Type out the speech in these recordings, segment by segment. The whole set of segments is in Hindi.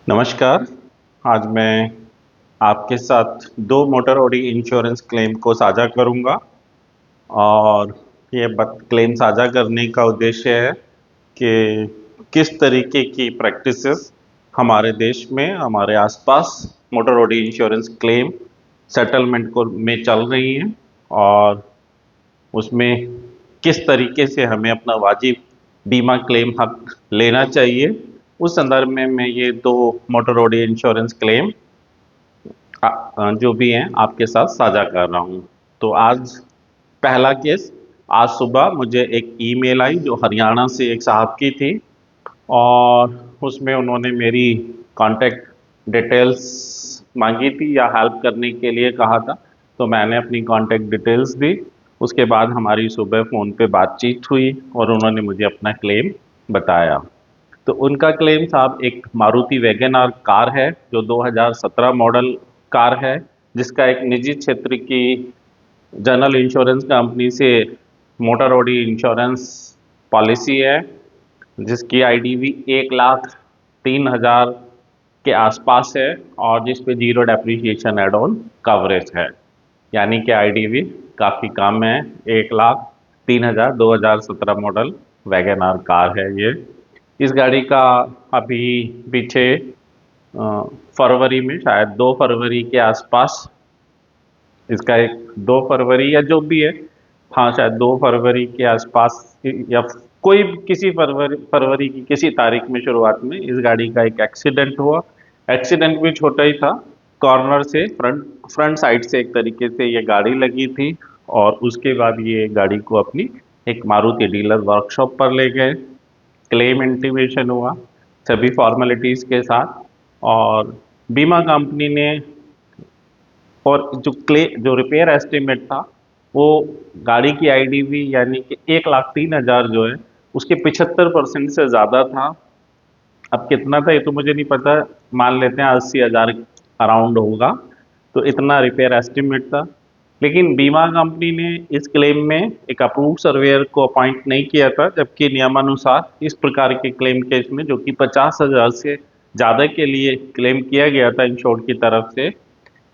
नमस्कार। आज मैं आपके साथ दो मोटर ऑडी इंश्योरेंस क्लेम को साझा करूंगा और ये क्लेम साझा करने का उद्देश्य है कि किस तरीके की प्रैक्टिसेस हमारे देश में हमारे आसपास motor Audi insurance claim settlement को में चल रही हैं और उसमें किस तरीके से हमें अपना वाजिब बीमा क्लेम हक लेना चाहिए। उस संदर्भ में मैं ये दो मोटर ऑडी इंश्योरेंस क्लेम जो भी हैं आपके साथ साझा कर रहा हूँ। तो आज पहला केस, आज सुबह मुझे एक ईमेल आई जो हरियाणा से एक साहब की थी और उसमें उन्होंने मेरी कांटेक्ट डिटेल्स मांगी थी या हेल्प करने के लिए कहा था। तो मैंने अपनी कांटेक्ट डिटेल्स दी। उसके बाद हमारी सुबह फ़ोन पे बातचीत हुई और उन्होंने मुझे अपना क्लेम बताया। तो उनका क्लेम साहब एक मारुति वैगन आर कार है जो 2017 मॉडल कार है, जिसका एक निजी क्षेत्र की जनरल इंश्योरेंस कंपनी से मोटर ऑडी इंश्योरेंस पॉलिसी है, जिसकी आईडीवी 1,03,000 के आसपास है और जिस पे zero depreciation add on coverage है। यानी कि आईडीवी काफ़ी कम है। 1,03,000 2017 मॉडल वैगन आर कार है ये। इस गाड़ी का अभी पीछे फरवरी में, शायद 2 फरवरी के आसपास, इसका एक 2 फरवरी या जो भी है, हाँ शायद 2 फरवरी के आसपास या कोई किसी फरवरी फरवरी की किसी तारीख में शुरुआत में इस गाड़ी का एक एक्सीडेंट हुआ। एक्सीडेंट भी छोटा ही था। कॉर्नर से फ्रंट फ्रंट साइड से एक तरीके से ये गाड़ी लगी थी और उसके बाद ये गाड़ी को अपनी एक मारुति डीलर वर्कशॉप पर ले गए। क्लेम इंटीमेशन हुआ सभी फॉर्मेलिटीज़ के साथ और बीमा कंपनी ने, और जो रिपेयर एस्टिमेट था वो गाड़ी की आईडीवी यानी कि 1,03,000 जो है उसके 75% से ज़्यादा था। अब कितना था ये तो मुझे नहीं पता, मान लेते हैं 80,000 अराउंड होगा। तो इतना रिपेयर एस्टिमेट था। लेकिन बीमा कंपनी ने इस क्लेम में एक अप्रूव्ड सर्वेयर को अपॉइंट नहीं किया था, जबकि नियमानुसार इस प्रकार के क्लेम केस में जो कि 50,000 से ज़्यादा के लिए क्लेम किया गया था इंश्योर्ड की तरफ से,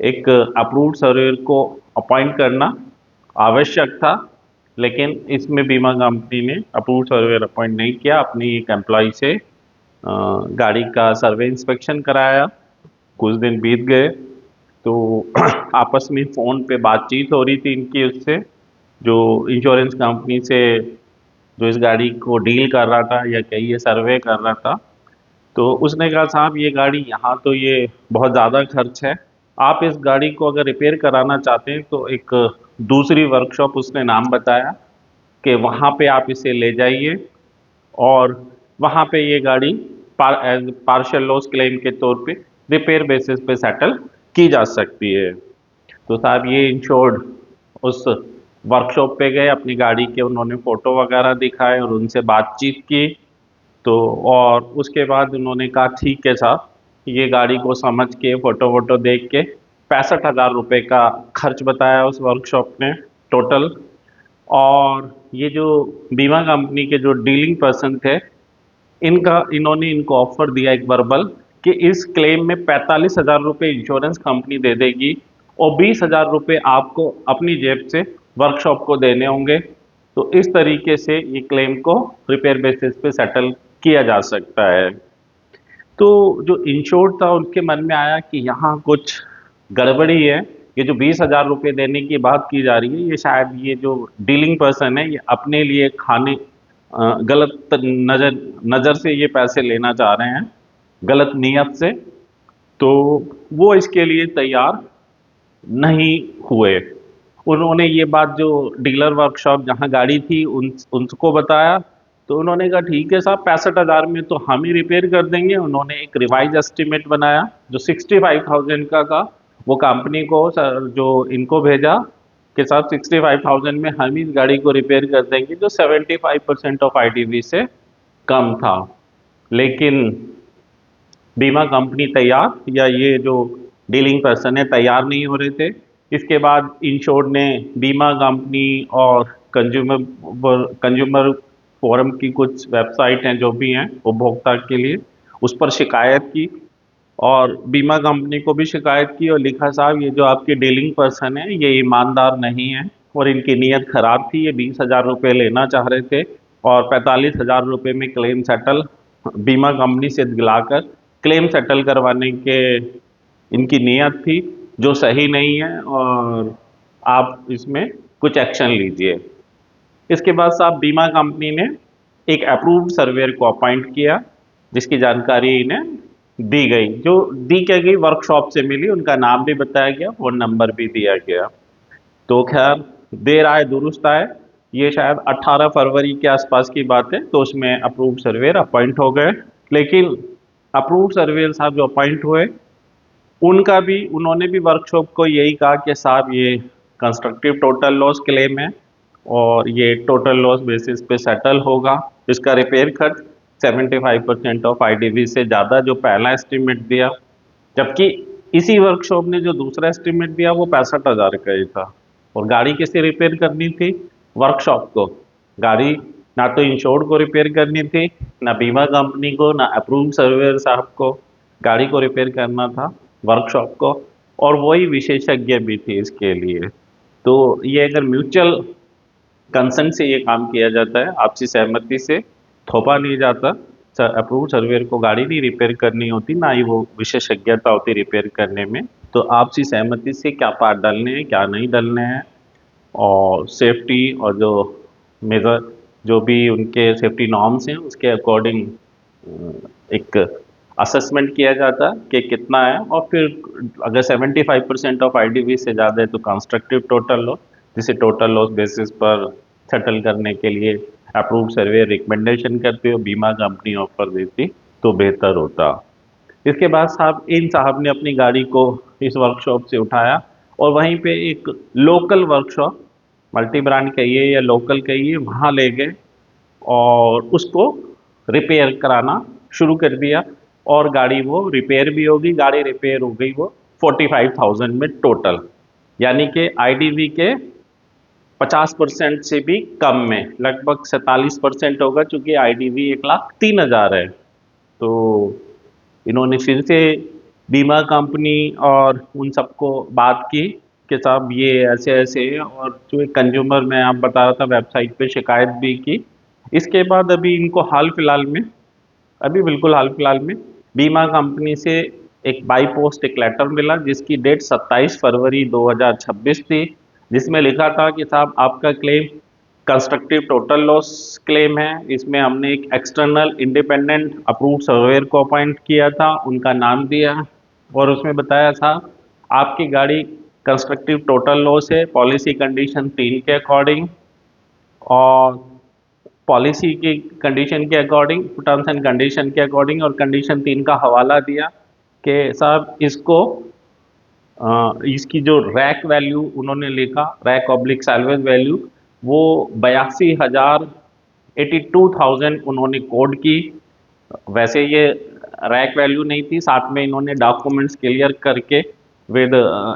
एक अप्रूव्ड सर्वेयर को अपॉइंट करना आवश्यक था। लेकिन इसमें बीमा कंपनी ने अप्रूव्ड सर्वेयर अपॉइंट नहीं किया, अपनी एक एम्प्लॉय से गाड़ी का सर्वे इंस्पेक्शन कराया। कुछ दिन बीत गए तो आपस में फ़ोन पे बातचीत हो रही थी इनकी उससे, जो इंश्योरेंस कंपनी से, जो इस गाड़ी को डील कर रहा था या कहिए सर्वे कर रहा था। तो उसने कहा साहब ये गाड़ी यहाँ तो ये बहुत ज़्यादा खर्च है, आप इस गाड़ी को अगर रिपेयर कराना चाहते हैं तो एक दूसरी वर्कशॉप उसने नाम बताया कि वहाँ पे आप इसे ले जाइए और वहाँ पे ये गाड़ी पार्शियल लॉस क्लेम के तौर पे रिपेयर बेसिस पे सेटल की जा सकती है। तो साहब ये इंश्योर्ड उस वर्कशॉप पे गए, अपनी गाड़ी के उन्होंने फ़ोटो वगैरह दिखाए और उनसे बातचीत की। तो और उसके बाद उन्होंने कहा ठीक है साहब, ये गाड़ी को समझ के फ़ोटो वोटो देख के 65,000 रुपये का खर्च बताया उस वर्कशॉप ने टोटल। और ये जो बीमा कंपनी के जो डीलिंग पर्सन थे, इन्होंने इनको ऑफर दिया एक वर्बल कि इस क्लेम में 45,000 रुपये इंश्योरेंस कंपनी दे देगी और 20,000 रुपये आपको अपनी जेब से वर्कशॉप को देने होंगे। तो इस तरीके से ये क्लेम को रिपेयर बेसिस पे सेटल किया जा सकता है। तो जो इंश्योर्ड था उनके मन में आया कि यहाँ कुछ गड़बड़ी है। ये जो 20,000 रुपये देने की बात की जा रही है, ये शायद ये जो डीलिंग पर्सन है ये अपने लिए खाने गलत नज़र से ये पैसे लेना चाह रहे हैं, गलत नीयत से। तो वो इसके लिए तैयार नहीं हुए। उन्होंने ये बात जो डीलर वर्कशॉप जहाँ गाड़ी थी उनको बताया। तो उन्होंने कहा ठीक है साहब, 65,000 में तो हम ही रिपेयर कर देंगे। उन्होंने एक रिवाइज एस्टिमेट बनाया जो 65,000 का था। वो कंपनी को जो इनको भेजा कि साहब 65,000 में हम इस गाड़ी को रिपेयर कर देंगे, जो 75% ऑफ आईडीवी से कम था। लेकिन बीमा कंपनी तैयार, या ये जो डीलिंग पर्सन है तैयार नहीं हो रहे थे। इसके बाद इंश्योर्ड ने बीमा कंपनी और कंज्यूमर फोरम की कुछ वेबसाइट हैं जो भी हैं उपभोक्ता के लिए, उस पर शिकायत की। और बीमा कंपनी को भी शिकायत की और लिखा साहब ये जो आपके डीलिंग पर्सन है ये ईमानदार नहीं है और इनकी नीयत खराब थी, ये 20,000 रुपये लेना चाह रहे थे और 45,000 रुपये में क्लेम सेटल बीमा कंपनी से दिलाकर क्लेम सेटल करवाने के इनकी नीयत थी, जो सही नहीं है और आप इसमें कुछ एक्शन लीजिए। इसके बाद साहब बीमा कंपनी ने एक अप्रूव्ड सर्वेयर को अपॉइंट किया, जिसकी जानकारी इन्हें दी गई, जो दी क्या गई वर्कशॉप से मिली, उनका नाम भी बताया गया, फोन नंबर भी दिया गया। तो खैर देर आए दुरुस्त आए, ये शायद 18 फरवरी के आसपास की बात है, तो उसमें अप्रूव्ड सर्वेयर अपॉइंट हो गए। लेकिन अप्रूव्ड सर्वेयर साहब जो अपॉइंट हुए उनका भी उन्होंने भी वर्कशॉप को यही कहा कि साहब ये कंस्ट्रक्टिव टोटल लॉस क्लेम है और ये टोटल लॉस बेसिस पे सेटल होगा। इसका रिपेयर खर्च 75% ऑफ आईडीवी से ज़्यादा जो पहला एस्टीमेट दिया, जबकि इसी वर्कशॉप ने जो दूसरा एस्टीमेट दिया वो 65,000 का ही था। और गाड़ी किसे रिपेयर करनी थी? वर्कशॉप को। गाड़ी ना तो इंश्योर्ड को रिपेयर करनी थी, ना बीमा कंपनी को, ना अप्रूव सर्वेयर साहब को। गाड़ी को रिपेयर करना था वर्कशॉप को, और वही विशेषज्ञ भी थी इसके लिए। तो ये अगर म्यूचुअल कंसेंट से ये काम किया जाता है, आपसी सहमति से, थोपा नहीं जाता। अप्रूव सर्वेयर को गाड़ी नहीं रिपेयर करनी होती, ना ही वो विशेषज्ञता होती रिपेयर करने में। तो आपसी सहमति से क्या पार्ट डालने हैं क्या नहीं डालने हैं, और सेफ्टी और जो मेजर जो भी उनके सेफ्टी नॉर्म्स हैं उसके अकॉर्डिंग एक असेसमेंट किया जाता है कि कितना है। और फिर अगर 75% ऑफ आईडीवी से ज़्यादा है तो कंस्ट्रक्टिव टोटल लॉस, जिसे टोटल लॉस बेसिस पर सेटल करने के लिए अप्रूव सर्वे रिकमेंडेशन करती हो, बीमा कंपनी ऑफर देती तो बेहतर होता। इसके बाद साहब इन साहब ने अपनी गाड़ी को इस वर्कशॉप से उठाया और वहीं पे एक लोकल वर्कशॉप, मल्टी ब्रांड कहिए या लोकल कहिए, वहाँ ले गए और उसको रिपेयर कराना शुरू कर दिया। और गाड़ी वो रिपेयर भी होगी, गाड़ी रिपेयर हो गई वो 45,000 में टोटल, यानी कि आईडीवी के 50% से भी कम में, लगभग 47% होगा, चूंकि आईडीवी 1,03,000 है। तो इन्होंने फिर से बीमा कंपनी और उन सबको बात की कि साहब ये ऐसे ऐसे है, और जो एक कंज्यूमर मैं आप बता रहा था वेबसाइट पे शिकायत भी की। इसके बाद अभी इनको हाल फिलहाल में, अभी बिल्कुल हाल फिलहाल में बीमा कंपनी से एक बाई पोस्ट एक लेटर मिला, जिसकी डेट 27 फरवरी 2026 थी, जिसमें लिखा था कि साहब आपका claim constructive total loss claim है। इसमें हमने एक एक्सटर्नल इंडिपेंडेंट अप्रूव सर्वेयर को अपॉइंट किया था, उनका नाम दिया और उसमें बताया था आपकी गाड़ी कंस्ट्रक्टिव टोटल लॉस है पॉलिसी कंडीशन 3 के अकॉर्डिंग, और पॉलिसी की कंडीशन के अकॉर्डिंग, टर्म्स एंड कंडीशन के अकॉर्डिंग, और कंडीशन 3 का हवाला दिया कि साहब इसको इसकी जो रैक वैल्यू उन्होंने लिखा, रैक ऑब्लिक सैल्वेज वैल्यू, वो 82,000 उन्होंने कोड की। वैसे ये रैक वैल्यू नहीं थी, साथ में इन्होंने डॉक्यूमेंट्स क्लियर करके विद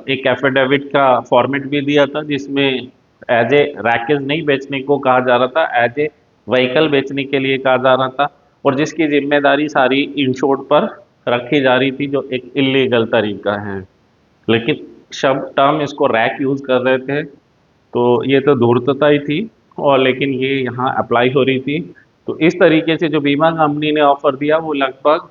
एक एफिडेविट का फॉर्मेट भी दिया था, जिसमें एज ए रैकेज नहीं बेचने को कहा जा रहा था, एज ए व्हीकल बेचने के लिए कहा जा रहा था, और जिसकी जिम्मेदारी सारी इंश्योर्ड पर रखी जा रही थी, जो एक इलीगल तरीका है। लेकिन शब्द टर्म इसको रैक यूज़ कर रहे थे, तो ये तो धूर्तता ही थी, और लेकिन ये यहाँ अप्लाई हो रही थी। तो इस तरीके से जो बीमा कंपनी ने ऑफर दिया वो लगभग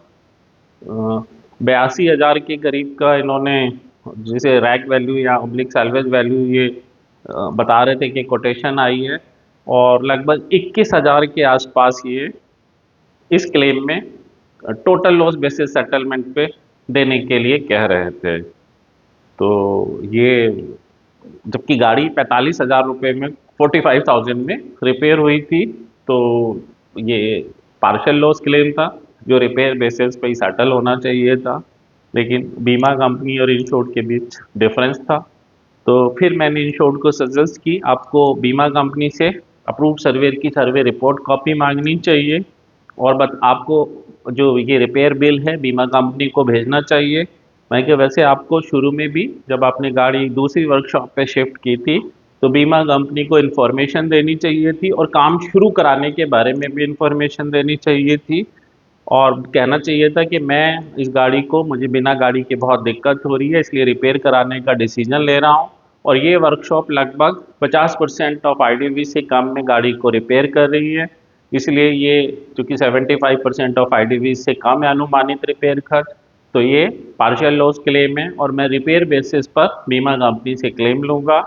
82,000 के करीब का इन्होंने, जिसे रैक वैल्यू या ऑब्लिक सैल्वेज वैल्यू ये बता रहे थे कि कोटेशन आई है, और लगभग 21,000 के आसपास ये इस क्लेम में टोटल लॉस बेसिस सेटलमेंट पे देने के लिए कह रहे थे। तो ये, जबकि गाड़ी 45,000 रुपये में, 45,000 में रिपेयर हुई थी, तो ये पार्शियल लॉस क्लेम था जो रिपेयर बेसिस पे ही सेटल होना चाहिए था। लेकिन बीमा कंपनी और इंश्योर्ड के बीच डिफरेंस था। तो फिर मैंने इंश्योर्ड को सजेस्ट की आपको बीमा कंपनी से अप्रूव्ड सर्वेयर की सर्वे रिपोर्ट कॉपी मांगनी चाहिए, और बस आपको जो ये रिपेयर बिल है बीमा कंपनी को भेजना चाहिए। मैं कि वैसे आपको शुरू में भी जब आपने गाड़ी दूसरी वर्कशॉप पे शिफ्ट की थी तो बीमा कंपनी को इन्फॉर्मेशन देनी चाहिए थी, और काम शुरू कराने के बारे में भी इन्फॉर्मेशन देनी चाहिए थी। और कहना चाहिए था कि मैं इस गाड़ी को, मुझे बिना गाड़ी के बहुत दिक्कत हो रही है, इसलिए रिपेयर कराने का डिसीजन ले रहा हूँ। और ये वर्कशॉप लगभग 50% ऑफ आईडीवी से कम में गाड़ी को रिपेयर कर रही है। इसलिए ये, चूंकि 75% ऑफ आईडीवी से कम है अनुमानित रिपेयर खर्च, तो ये पार्शियल लॉस क्लेम है और मैं रिपेयर बेसिस पर बीमा कंपनी से क्लेम लूँगा।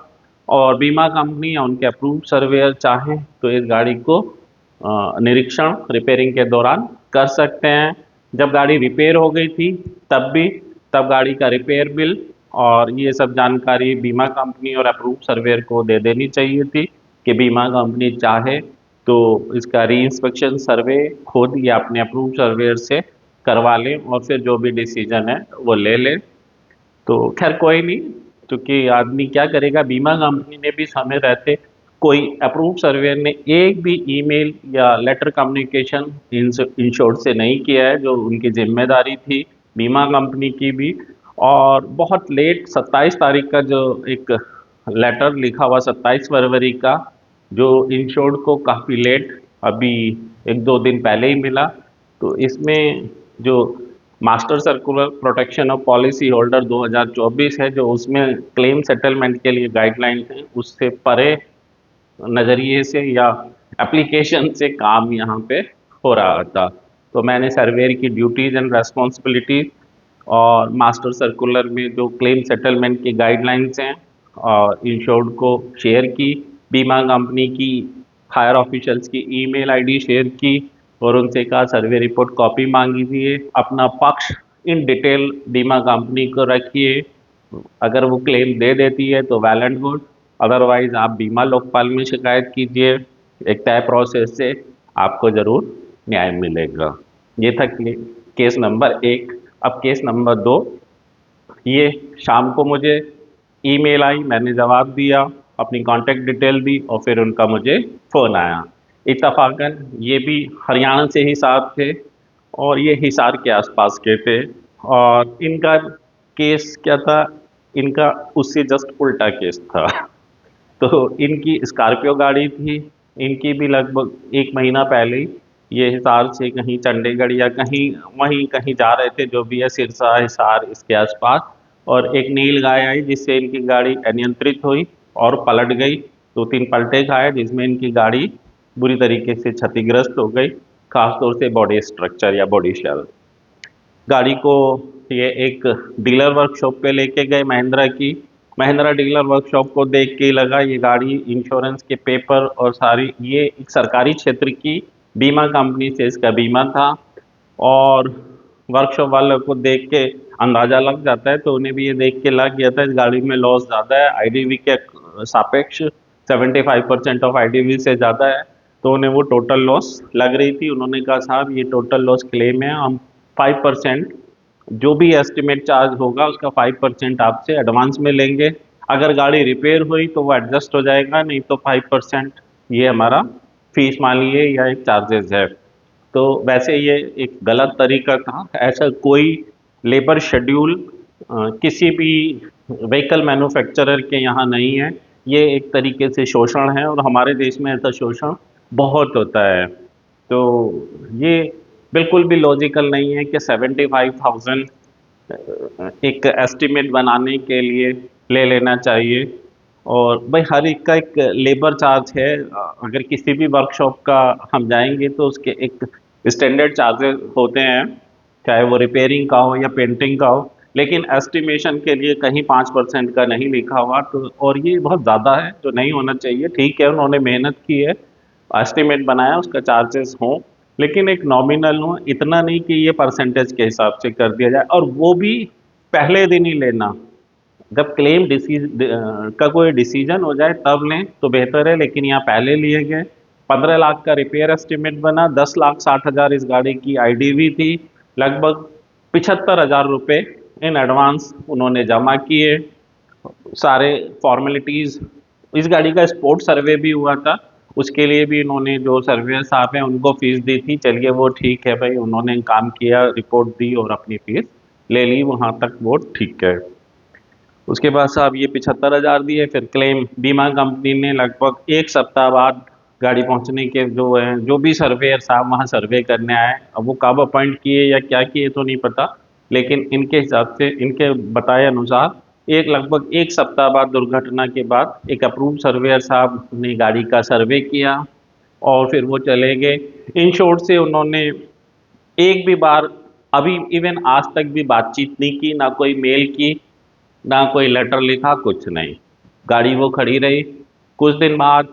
और बीमा कंपनी या उनके अप्रूव्ड सर्वेयर चाहें तो इस गाड़ी को निरीक्षण रिपेयरिंग के दौरान कर सकते हैं। जब गाड़ी रिपेयर हो गई थी तब भी, तब गाड़ी का रिपेयर बिल और ये सब जानकारी बीमा कंपनी और अप्रूव सर्वेयर को दे देनी चाहिए थी कि बीमा कंपनी चाहे तो इसका री इंस्पेक्शन सर्वे खुद या अपने अप्रूव सर्वेयर से करवा लें और फिर जो भी डिसीजन है वो ले लें। तो खैर कोई नहीं, क्योंकि आदमी क्या करेगा, बीमा कंपनी ने भी समय रहते कोई अप्रूव सर्वेयर ने एक भी ईमेल या लेटर कम्युनिकेशन इंश्योर्ड से नहीं किया है, जो उनकी जिम्मेदारी थी बीमा कंपनी की भी। और बहुत लेट 27 तारीख का जो एक लेटर लिखा हुआ 27 फरवरी का, जो इंश्योर्ड को काफ़ी लेट, अभी एक दो दिन पहले ही मिला। तो इसमें जो master circular protection of policy holder 2024 है, जो उसमें क्लेम सेटलमेंट के लिए गाइडलाइंस हैं, उससे परे नज़रिए से या एप्लीकेशन से काम यहाँ पे हो रहा था। तो मैंने सर्वेयर की ड्यूटीज़ एंड रेस्पॉन्सिबिलिटीज और मास्टर सर्कुलर में जो क्लेम सेटलमेंट की गाइडलाइंस हैं और इंश्योर्ड को शेयर की, बीमा कंपनी की हायर ऑफिशियल्स की ईमेल आईडी शेयर की और उनसे कहा सर्वे रिपोर्ट कॉपी मांगी दिए, अपना पक्ष इन डिटेल बीमा कंपनी को रखिए। अगर वो क्लेम दे देती है तो वेल एंड गुड, अदरवाइज आप बीमा लोकपाल में शिकायत कीजिए। एक तय प्रोसेस से आपको ज़रूर न्याय मिलेगा। ये था केस नंबर 1। अब केस नंबर 2, ये शाम को मुझे ईमेल आई, मैंने जवाब दिया, अपनी कांटेक्ट डिटेल दी और फिर उनका मुझे फ़ोन आया। इत्तफाकन ये भी हरियाणा से ही साथ थे और ये हिसार के आसपास के थे। और इनका केस क्या था, इनका उससे जस्ट उल्टा केस था। तो इनकी स्कॉर्पियो गाड़ी थी, इनकी भी लगभग एक महीना पहले ही ये हिसार से कहीं चंडीगढ़ या कहीं वहीं कहीं जा रहे थे, जो भी है सिरसा हिसार इसके आसपास, और एक नील गाय आई जिससे इनकी गाड़ी अनियंत्रित हुई और पलट गई। दो तीन पलटे खाए जिसमें इनकी गाड़ी बुरी तरीके से क्षतिग्रस्त हो गई, खासतौर से बॉडी स्ट्रक्चर या बॉडी शेल। गाड़ी को ये एक डीलर वर्कशॉप पे लेके गए महिंद्रा की। महिंद्रा डीलर वर्कशॉप को देख के लगा ये गाड़ी इंश्योरेंस के पेपर और सारी, ये एक सरकारी क्षेत्र की बीमा कंपनी से इसका बीमा था और वर्कशॉप वालों को देख के अंदाज़ा लग जाता है, तो उन्हें भी ये देख के लग गया था इस गाड़ी में लॉस ज़्यादा है, आईडीवी के सापेक्ष 75% ऑफ आईडीवी से ज़्यादा है। तो उन्हें वो टोटल लॉस लग रही थी। उन्होंने कहा साहब ये टोटल लॉस क्लेम है, हम 5% जो भी एस्टिमेट चार्ज होगा उसका 5% आपसे एडवांस में लेंगे। अगर गाड़ी रिपेयर हुई तो वो एडजस्ट हो जाएगा, नहीं तो 5% ये हमारा फीस मान लीजिए या एक चार्जेस है। तो वैसे ये एक गलत तरीका था, ऐसा कोई लेबर शेड्यूल किसी भी व्हीकल मैन्युफैक्चरर के यहाँ नहीं है। ये एक तरीके से शोषण है और हमारे देश में ऐसा शोषण बहुत होता है। तो ये बिल्कुल भी लॉजिकल नहीं है कि 75,000 एक एस्टिमेट बनाने के लिए ले लेना चाहिए। और भाई हर एक का एक लेबर चार्ज है, अगर किसी भी वर्कशॉप का हम जाएंगे तो उसके एक स्टैंडर्ड चार्जेस होते हैं, चाहे वो रिपेयरिंग का हो या पेंटिंग का हो, लेकिन एस्टिमेशन के लिए कहीं 5% का नहीं लिखा हुआ। तो और ये बहुत ज़्यादा है जो नहीं होना चाहिए। ठीक है, उन्होंने मेहनत की है, एस्टिमेट बनाया, उसका चार्जेस हों, लेकिन एक नॉमिनल हो, इतना नहीं कि ये परसेंटेज के हिसाब से कर दिया जाए, और वो भी पहले दिन ही लेना। जब क्लेम का कोई डिसीजन हो जाए तब लें तो बेहतर है, लेकिन यहाँ पहले लिए गए। 15 लाख का रिपेयर एस्टिमेट बना, 10,60,000 इस गाड़ी की आईडीवी थी, लगभग 75,000 रुपये इन एडवांस उन्होंने जमा किए। सारे फॉर्मेलिटीज़, इस गाड़ी का स्पोर्ट सर्वे भी हुआ था, उसके लिए भी इन्होंने, जो सर्वेयर साहब हैं, उनको फीस दी थी। चलिए वो ठीक है भाई, उन्होंने काम किया, रिपोर्ट दी और अपनी फीस ले ली, वहाँ तक वो ठीक है। उसके बाद साहब ये 75,000 दिए, फिर क्लेम बीमा कंपनी ने लगभग एक सप्ताह बाद गाड़ी पहुंचने के जो है, जो भी सर्वेयर साहब वहाँ सर्वे करने आए, अब वो कब अपॉइंट किए या क्या किए तो नहीं पता, लेकिन इनके हिसाब से, इनके बताए अनुसार एक लगभग एक सप्ताह बाद, दुर्घटना के बाद, एक अप्रूव सर्वेयर साहब ने गाड़ी का सर्वे किया और फिर वो चले गए। इन शॉर्ट से उन्होंने एक भी बार, अभी इवन आज तक भी बातचीत नहीं की, ना कोई मेल की, ना कोई लेटर लिखा, कुछ नहीं। गाड़ी वो खड़ी रही। कुछ दिन बाद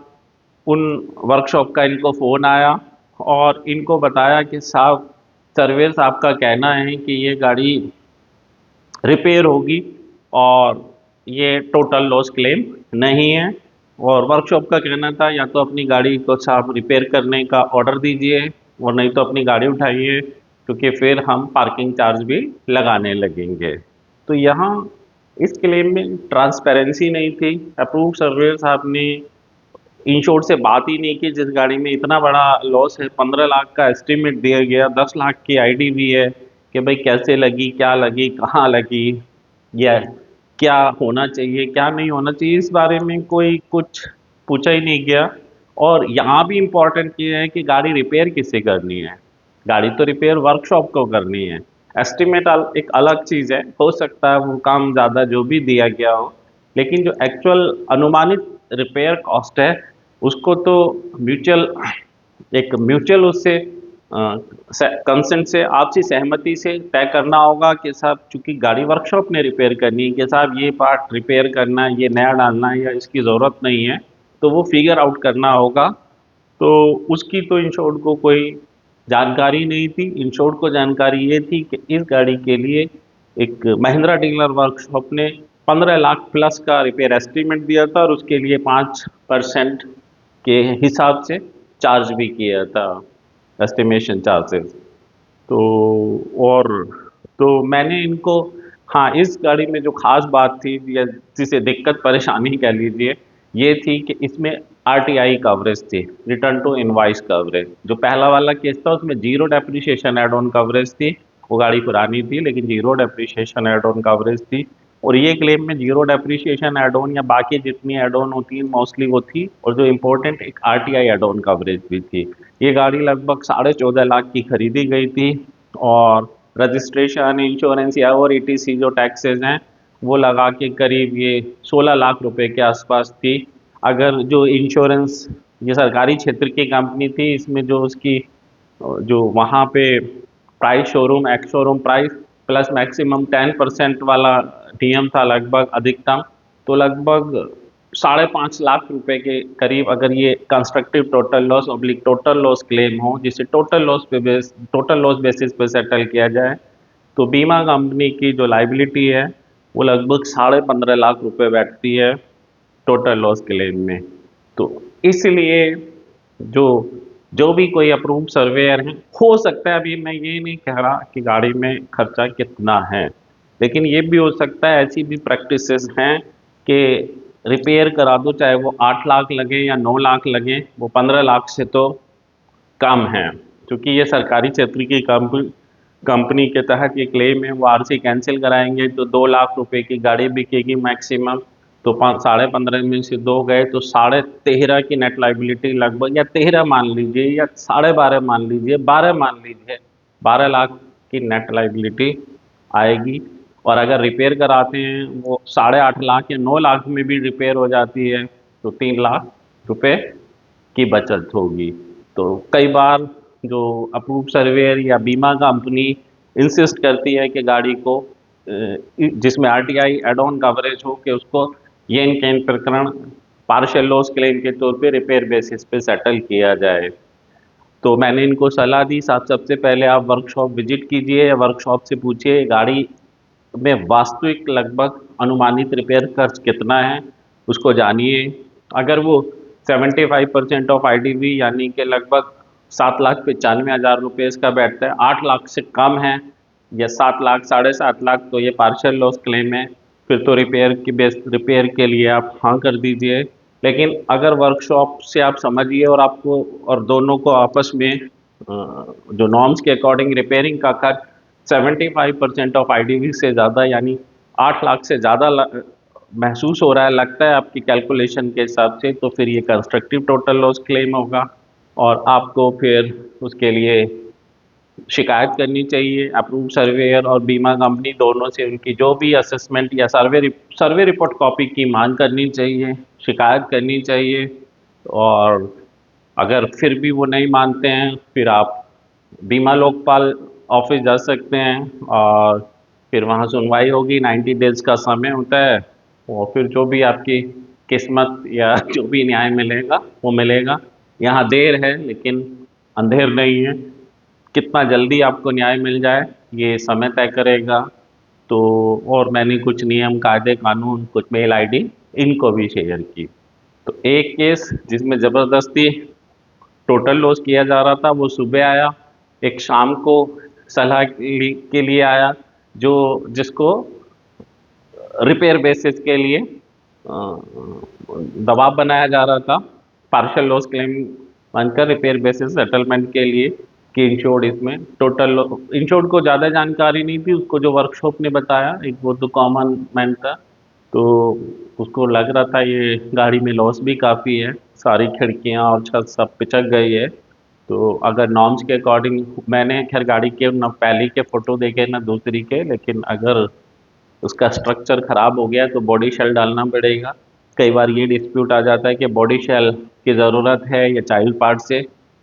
उन वर्कशॉप का इनको फ़ोन आया और इनको बताया कि साहब, सर्वेयर साहब का कहना है कि ये गाड़ी रिपेयर होगी और ये टोटल लॉस क्लेम नहीं है। और वर्कशॉप का कहना था या तो अपनी गाड़ी को साहब रिपेयर करने का ऑर्डर दीजिए और नहीं तो अपनी गाड़ी उठाइए, क्योंकि फिर हम पार्किंग चार्ज भी लगाने लगेंगे। तो यहाँ इस क्लेम में ट्रांसपेरेंसी नहीं थी। अप्रूव सर्वेयर साहब ने इंश्योर से बात ही नहीं की। जिस गाड़ी में इतना बड़ा लॉस है, 15 लाख का एस्टिमेट दिया गया, 10 लाख की आईडी भी है कि भाई कैसे लगी, कहाँ लगी, या क्या होना चाहिए, क्या नहीं होना चाहिए, इस बारे में कोई कुछ पूछा ही नहीं गया। और यहाँ भी इम्पोर्टेंट ये है कि गाड़ी रिपेयर किससे करनी है। गाड़ी तो रिपेयर वर्कशॉप को करनी है। एस्टिमेट एक अलग चीज़ है, हो सकता है वो काम ज़्यादा जो भी दिया गया हो, लेकिन जो एक्चुअल अनुमानित रिपेयर कॉस्ट है, उसको तो म्यूचुअल एक म्यूचुअल उससे कंसेंट से, आपसी सहमति से तय करना होगा कि साहब चूंकि गाड़ी वर्कशॉप ने रिपेयर करनी है, कि साहब ये पार्ट रिपेयर करना है, ये नया डालना है या इसकी ज़रूरत नहीं है, तो वो फिगर आउट करना होगा। तो उसकी तो इंश्योर्ड को कोई जानकारी नहीं थी। इंश्योर्ड को जानकारी ये थी कि इस गाड़ी के लिए एक महिंद्रा डीलर वर्कशॉप ने 15 लाख प्लस का रिपेयर एस्टीमेट दिया था और उसके लिए 5% के हिसाब से चार्ज भी किया था, एस्टिमेशन चार्जेस। तो और तो मैंने इनको, हाँ, इस गाड़ी में जो ख़ास बात थी या जिसे दिक्कत परेशानी कह लीजिए, ये थी कि इसमें आरटीआई कवरेज थी, रिटर्न टू इनवॉइस कवरेज। जो पहला वाला केस था उसमें zero depreciation add on coverage थी, वो गाड़ी पुरानी थी लेकिन zero depreciation add on coverage थी। और ये क्लेम में ज़ीरो डेप्रिसिएशन एड ऑन या बाकी जितनी एड ऑन होती है मोस्टली वो थी, और जो इम्पोर्टेंट एक आरटीआई एड ऑन कवरेज भी थी। ये गाड़ी लगभग 14.5 लाख की खरीदी गई थी और रजिस्ट्रेशन, इंश्योरेंस या और ईटीसी जो टैक्सेस हैं वो लगा के करीब ये 16 लाख रुपए के आसपास थी। अगर जो इंश्योरेंस, ये सरकारी क्षेत्र की कंपनी थी, इसमें जो उसकी जो वहाँ पे price, showroom ex showroom price plus maximum 10% वाला डीएम था लगभग अधिकतम, तो लगभग 5.5 लाख रुपए के करीब अगर ये constructive total loss oblique total loss claim हो, जिसे टोटल लॉस बेसिस पे सेटल किया जाए, तो बीमा कंपनी की जो लाइबिलिटी है वो लगभग 15.5 लाख रुपए बैठती है टोटल लॉस क्लेम में। तो इसलिए जो जो भी कोई अप्रूव सर्वेयर है, हो सकता है, अभी मैं ये नहीं कह रहा कि गाड़ी में खर्चा कितना है, लेकिन ये भी हो सकता है, ऐसी भी प्रैक्टिसेस हैं कि रिपेयर करा दो, चाहे वो 8 लाख लगे या 9 लाख लगे, वो 15 लाख से तो कम है। क्योंकि ये सरकारी क्षेत्र की कंपनी के तहत ये क्लेम है, वो आरसी कैंसिल कराएंगे तो 2 लाख रुपए की गाड़ी बिकेगी मैक्सिमम। तो 15.5 में से 2 गए तो 13.5 की नेट लाइबिलिटी लगभग, या 13 मान लीजिए या 12.5 मान लीजिए, 12 मान लीजिए, 12 लाख की नेट लाइबिलिटी आएगी। और अगर रिपेयर कराते हैं वो 8.5 लाख या 9 लाख में भी रिपेयर हो जाती है, तो 3 लाख रुपए की बचत होगी। तो कई बार जो अप्रूव सर्वेयर या बीमा कंपनी इंसिस्ट करती है कि गाड़ी को जिसमें आरटीआई एड ऑन कवरेज हो, कि उसको ये इन प्रकरण पार्शियल लॉस क्लेम के तौर पे रिपेयर बेसिस पे सेटल किया जाए। तो मैंने इनको सलाह दी, साहब सबसे पहले आप वर्कशॉप विजिट कीजिए या वर्कशॉप से पूछिए गाड़ी में वास्तविक लगभग अनुमानित रिपेयर खर्च कितना है, उसको जानिए। अगर वो 75% ऑफ आईडीवी यानी कि लगभग 7,95,000 रुपये इसका बैठता है, 8 लाख से कम है या 7 लाख, 7.5 लाख, तो ये पार्शियल लॉस क्लेम है। फिर तो रिपेयर के लिए आप हाँ कर दीजिए। लेकिन अगर वर्कशॉप से आप समझिए और आपको और दोनों को आपस में जो नॉर्म्स के अकॉर्डिंग रिपेयरिंग का खर्च 75% ऑफ आईडीवी से ज़्यादा यानी 8 लाख से ज़्यादा महसूस हो रहा है, लगता है आपकी कैलकुलेशन के हिसाब से, तो फिर ये कंस्ट्रक्टिव टोटल लॉस क्लेम होगा और आपको फिर उसके लिए शिकायत करनी चाहिए अप्रूव सर्वेयर और बीमा कंपनी दोनों से, उनकी जो भी असेसमेंट या सर्वे रिपोर्ट कॉपी की मांग करनी चाहिए, शिकायत करनी चाहिए। और अगर फिर भी वो नहीं मानते हैं, फिर आप बीमा लोकपाल ऑफिस जा सकते हैं और फिर वहाँ सुनवाई होगी, 90 डेज का समय होता है। और फिर जो भी आपकी किस्मत या जो भी न्याय मिलेगा वो मिलेगा। यहाँ देर है लेकिन अंधेर नहीं है। कितना जल्दी आपको न्याय मिल जाए ये समय तय करेगा। तो और मैंने कुछ नियम, कायदे, कानून, कुछ मेल आईडी इनको भी शेयर की। तो एक केस जिसमें ज़बरदस्ती टोटल लॉस किया जा रहा था, वो सुबह आया, एक शाम को सलाह के लिए आया, जो जिसको रिपेयर बेसिस के लिए दबाव बनाया जा रहा था, पार्शियल लॉस क्लेम बनकर रिपेयर बेसिस सेटलमेंट के लिए कि इंश्योर्ड इसमें टोटल, इंश्योर्ड को ज़्यादा जानकारी नहीं थी, उसको जो वर्कशॉप ने बताया, एक वो तो कॉमन मैन था, तो उसको लग रहा था ये गाड़ी में लॉस भी काफ़ी है, सारी खिड़कियाँ और छत सब पिचक गई है। तो अगर नॉर्म्स के अकॉर्डिंग, मैंने खैर गाड़ी के न पहले के फ़ोटो देखे ना दूसरी के, लेकिन अगर उसका स्ट्रक्चर खराब हो गया तो बॉडी शेल डालना पड़ेगा। कई बार ये डिस्प्यूट आ जाता है कि बॉडी शेल की ज़रूरत है या चाइल्ड पार्ट से।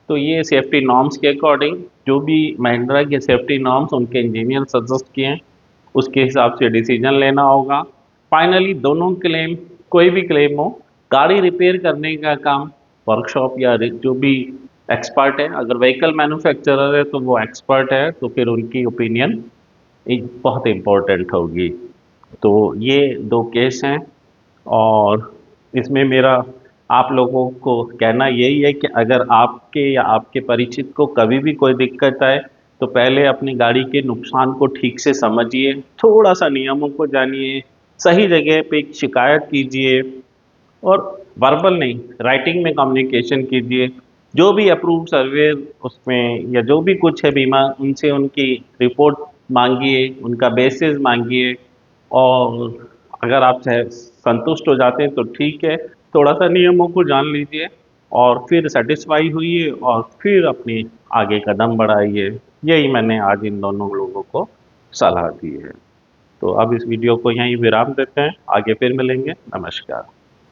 तो ये सेफ्टी नॉर्म्स के अकॉर्डिंग जो भी महिंद्रा के सेफ्टी नॉर्म्स उनके इंजीनियर सजेस्ट किए हैं, उसके हिसाब से डिसीजन लेना होगा। फाइनली दोनों क्लेम, कोई भी क्लेम हो, गाड़ी रिपेयर करने का काम वर्कशॉप या जो भी एक्सपर्ट है, अगर व्हीकल मैन्युफैक्चरर है तो वो एक्सपर्ट है, तो फिर उनकी ओपिनियन एक बहुत इम्पोर्टेंट होगी। तो ये दो केस हैं और इसमें मेरा आप लोगों को कहना यही है कि अगर आपके या आपके परिचित को कभी भी कोई दिक्कत आए, तो पहले अपनी गाड़ी के नुकसान को ठीक से समझिए, थोड़ा सा नियमों को जानिए, सही जगह पे शिकायत कीजिए और वर्बल नहीं, राइटिंग में कम्युनिकेशन कीजिए। जो भी अप्रूव्ड सर्वे उसमें या जो भी कुछ है बीमा, उनसे उनकी रिपोर्ट मांगिए, उनका बेसिस मांगिए और अगर आप संतुष्ट हो जाते हैं तो ठीक है, थोड़ा सा नियमों को जान लीजिए और फिर सेटिस्फाई हुई और फिर अपनी आगे कदम बढ़ाइए। यही मैंने आज इन दोनों लोगों को सलाह दी है। तो अब इस वीडियो को यहीं विराम देते हैं, आगे फिर मिलेंगे। नमस्कार।